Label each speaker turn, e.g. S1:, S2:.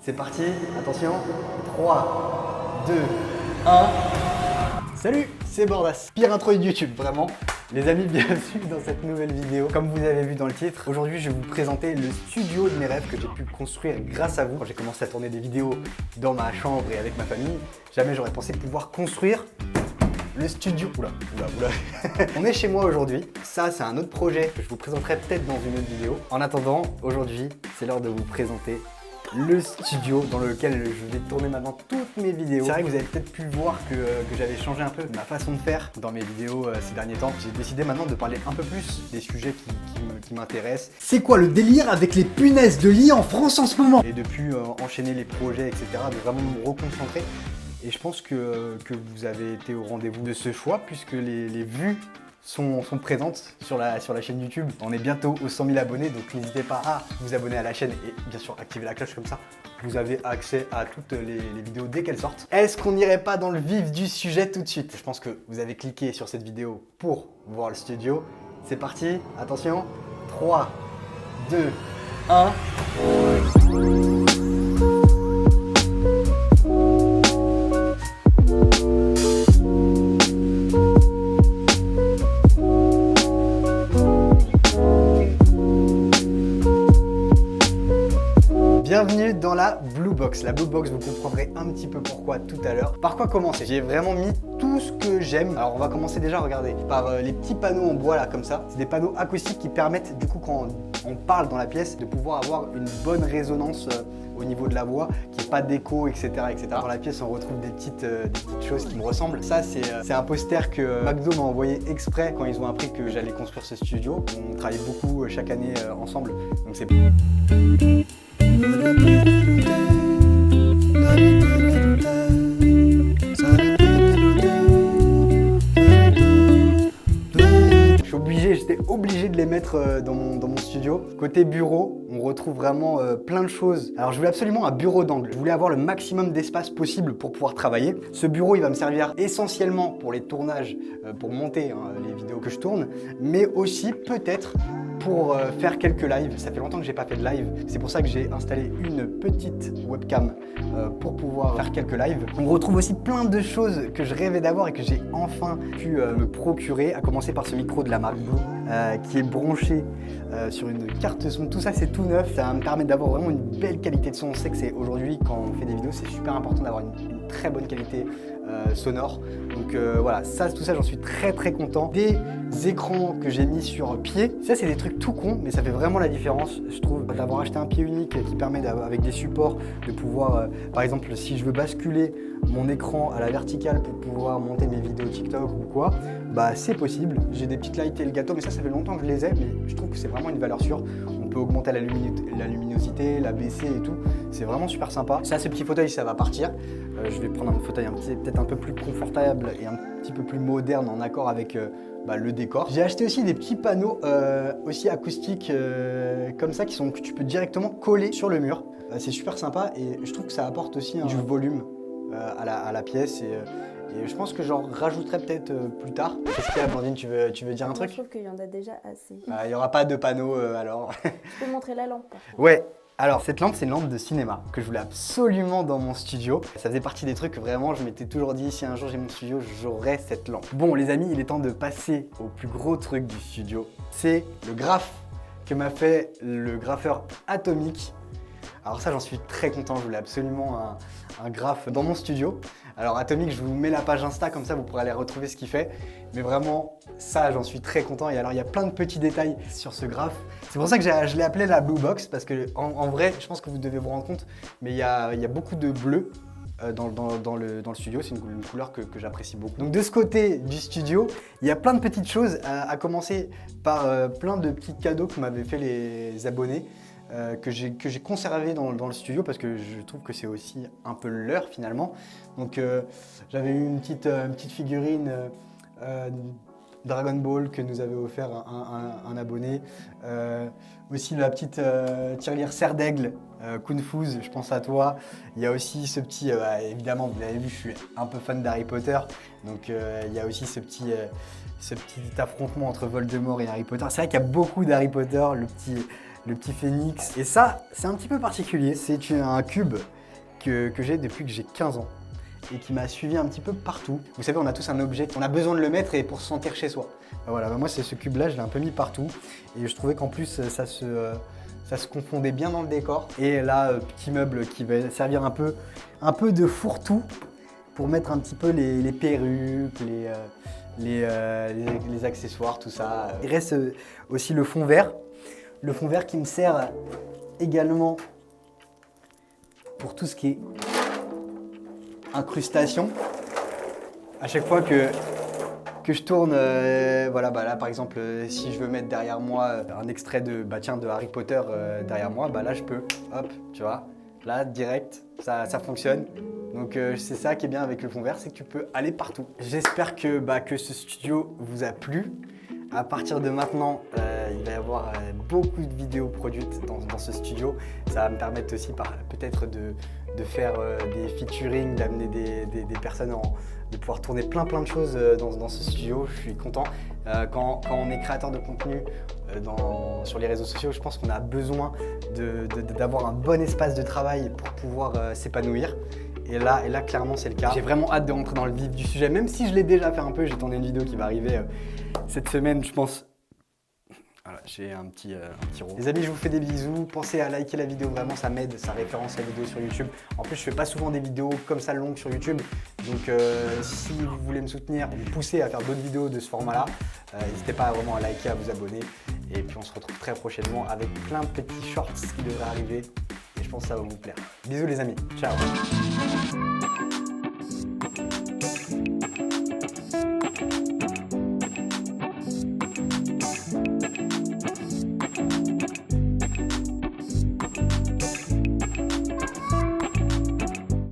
S1: C'est parti, attention, 3, 2, 1. Salut, c'est Bordas. Pire intro de YouTube, vraiment. Les amis, bienvenue dans cette nouvelle vidéo. Comme vous avez vu dans le titre, aujourd'hui je vais vous présenter le studio de mes rêves que j'ai pu construire grâce à vous. Quand j'ai commencé à tourner des vidéos dans ma chambre et avec ma famille, jamais j'aurais pensé pouvoir construire le studio. Oula. On est chez moi aujourd'hui. Ça, c'est un autre projet que je vous présenterai peut-être dans une autre vidéo. En attendant, aujourd'hui, c'est l'heure de vous présenter le studio dans lequel je vais tourner maintenant toutes mes vidéos. C'est vrai que vous avez peut-être pu voir que j'avais changé un peu ma façon de faire dans mes vidéos ces derniers temps. J'ai décidé maintenant de parler un peu plus des sujets qui m'intéressent.
S2: C'est quoi le délire avec les punaises de lit en France en ce moment?
S1: Et depuis enchaîner les projets, etc., de vraiment me reconcentrer. Et je pense que vous avez été au rendez-vous de ce choix puisque les vues sont présentes sur la chaîne YouTube. On est bientôt aux 100 000 abonnés, donc n'hésitez pas à vous abonner à la chaîne et bien sûr activer la cloche, comme ça vous avez accès à toutes les vidéos dès qu'elles sortent. Est-ce qu'on n'irait pas dans le vif du sujet tout de suite? Je pense que vous avez cliqué sur cette vidéo pour voir le studio. C'est parti, attention, 3, 2, 1. Bienvenue dans la Blue Box. La Blue Box, vous comprendrez un petit peu pourquoi tout à l'heure. Par quoi commencer? J'ai vraiment mis tout ce que j'aime. Alors on va commencer déjà, regardez, par les petits panneaux en bois là, comme ça. C'est des panneaux acoustiques qui permettent du coup quand on parle dans la pièce de pouvoir avoir une bonne résonance au niveau de la voix, qu'il n'y ait pas d'écho, etc., etc. Dans la pièce, on retrouve des petites choses qui me ressemblent. Ça, c'est un poster que McDo m'a envoyé exprès quand ils ont appris que j'allais construire ce studio. On travaille beaucoup chaque année ensemble, donc c'est... J'étais obligé de les mettre dans mon studio. Côté bureau, on retrouve vraiment plein de choses. Alors je voulais absolument un bureau d'angle. Je voulais avoir le maximum d'espace possible pour pouvoir travailler. Ce bureau, il va me servir essentiellement pour les tournages, pour monter les vidéos que je tourne, mais aussi peut-être pour faire quelques lives. Ça fait longtemps que j'ai pas fait de live. C'est pour ça que j'ai installé une petite webcam pour pouvoir faire quelques lives. On retrouve aussi plein de choses que je rêvais d'avoir et que j'ai enfin pu me procurer, à commencer par ce micro de la marque Blue qui est branché sur une carte son. Tout ça, c'est tout neuf. Ça va me permettre d'avoir vraiment une belle qualité de son. On sait que c'est aujourd'hui, quand on fait des vidéos, c'est super important d'avoir une très bonne qualité sonore. Donc voilà, tout ça, j'en suis très content. Des écrans que j'ai mis sur pied. Ça, c'est des trucs tout cons, mais ça fait vraiment la différence, je trouve, d'avoir acheté un pied unique qui permet, avec des supports, de pouvoir, par exemple, si je veux basculer mon écran à la verticale pour pouvoir monter mes vidéos TikTok ou quoi, bah c'est possible. J'ai des petites lights et le gâteau, mais ça fait longtemps que je les ai, mais je trouve que c'est vraiment une valeur sûre. On peut augmenter la luminosité, la baisser et tout. C'est vraiment super sympa. Ça, ce petit fauteuil, ça va partir. Je vais prendre un fauteuil peut-être un peu plus confortable et un petit peu plus moderne en accord avec le décor. J'ai acheté aussi des petits panneaux aussi acoustiques comme ça que tu peux directement coller sur le mur. C'est super sympa et je trouve que ça apporte aussi du volume à la pièce et je pense que j'en rajouterai peut-être plus tard. Qu'est-ce qu'il y a, Blandine, tu veux dire un truc?
S3: Je trouve qu'il y en a déjà assez.
S1: Il n'y aura pas de panneaux alors.
S3: Je peux montrer la lampe.
S1: Ouais. Alors cette lampe, c'est une lampe de cinéma que je voulais absolument dans mon studio. Ça faisait partie des trucs que vraiment je m'étais toujours dit, si un jour j'ai mon studio, j'aurai cette lampe. Bon les amis, il est temps de passer au plus gros truc du studio. C'est le graphe que m'a fait le graffeur Atomic. Alors ça, j'en suis très content, je voulais absolument un graphe dans mon studio. Alors Atomic, je vous mets la page Insta, comme ça vous pourrez aller retrouver ce qu'il fait. Mais vraiment, ça, j'en suis très content. Et alors, il y a plein de petits détails sur ce graphe. C'est pour ça que je l'ai appelé la Blue Box, parce que en vrai, je pense que vous devez vous rendre compte, mais il y a beaucoup de bleu dans le studio. C'est une couleur que j'apprécie beaucoup. Donc de ce côté du studio, il y a plein de petites choses, à commencer par plein de petits cadeaux que m'avaient fait les abonnés. Que j'ai conservé dans le studio parce que je trouve que c'est aussi un peu leur finalement. Donc j'avais eu une petite figurine Dragon Ball que nous avait offert un abonné. Aussi la petite tirelire Serre d'Aigle, Kunfuz, je pense à toi. Il y a aussi ce petit, évidemment vous l'avez vu, je suis un peu fan d'Harry Potter. Donc il y a aussi ce petit affrontement entre Voldemort et Harry Potter. C'est vrai qu'il y a beaucoup d'Harry Potter, le petit phénix. Et ça, c'est un petit peu particulier. C'est un cube que j'ai depuis que j'ai 15 ans et qui m'a suivi un petit peu partout. Vous savez, on a tous un objet, on a besoin de le mettre et pour se sentir chez soi. Voilà, moi c'est ce cube-là, je l'ai un peu mis partout et je trouvais qu'en plus ça se confondait bien dans le décor. Et là, petit meuble qui va servir un peu de fourre-tout pour mettre un petit peu les perruques, les accessoires, tout ça. Il reste aussi le fond vert. Le fond vert qui me sert également pour tout ce qui est incrustation. À chaque fois que je tourne, voilà, là par exemple, si je veux mettre derrière moi un extrait de Harry Potter derrière moi, là je peux, hop, tu vois, là direct, ça fonctionne. Donc c'est ça qui est bien avec le fond vert, c'est que tu peux aller partout. J'espère que ce studio vous a plu. À partir de maintenant, il va y avoir beaucoup de vidéos produites dans ce studio. Ça va me permettre aussi peut-être de faire des featuring, d'amener des personnes, de pouvoir tourner plein de choses dans ce studio. Je suis content. Quand on est créateur de contenu sur les réseaux sociaux, je pense qu'on a besoin d'avoir un bon espace de travail pour pouvoir s'épanouir. Et là, clairement, c'est le cas. J'ai vraiment hâte de rentrer dans le vif du sujet, même si je l'ai déjà fait un peu. J'ai tourné une vidéo qui va arriver cette semaine, je pense. Voilà, j'ai un petit rond. Les amis, je vous fais des bisous. Pensez à liker la vidéo, vraiment, ça m'aide. Ça référence la vidéo sur YouTube. En plus, je fais pas souvent des vidéos comme ça longues sur YouTube. Donc, si vous voulez me soutenir, me pousser à faire d'autres vidéos de ce format-là, n'hésitez pas vraiment à liker, à vous abonner. Et puis, on se retrouve très prochainement avec plein de petits shorts qui devraient arriver. Et je pense que ça va vous plaire. Bisous les amis, ciao.